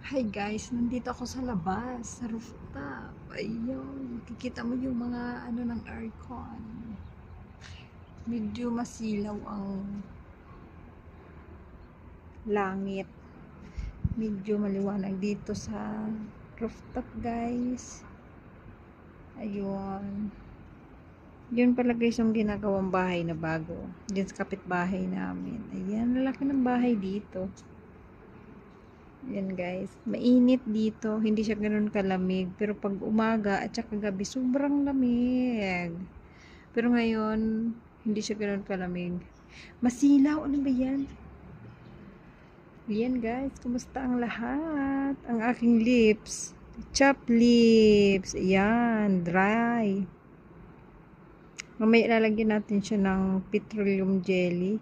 Hi guys, nandito ako sa labas, sa rooftop. Ayun, kikita mo yung mga ano ng aircon. Medyo masilaw ang langit. Medyo maliwanag dito sa rooftop guys. Ayun. Yun pala guys yung ginagawang bahay na bago. Diyan sa kapitbahay namin. Ayan, lalaki ng bahay dito. Yan guys, mainit dito, hindi siya ganoon kalamig, pero pag umaga at saka gabi sobrang lamig. Pero ngayon, hindi siya ganoon kalamig. Masilaw, ano ba yan? Yan guys, kumusta ang lahat? Ang aking lips, chapped lips, yan, dry. Mamaya lalagyan natin siya ng petroleum jelly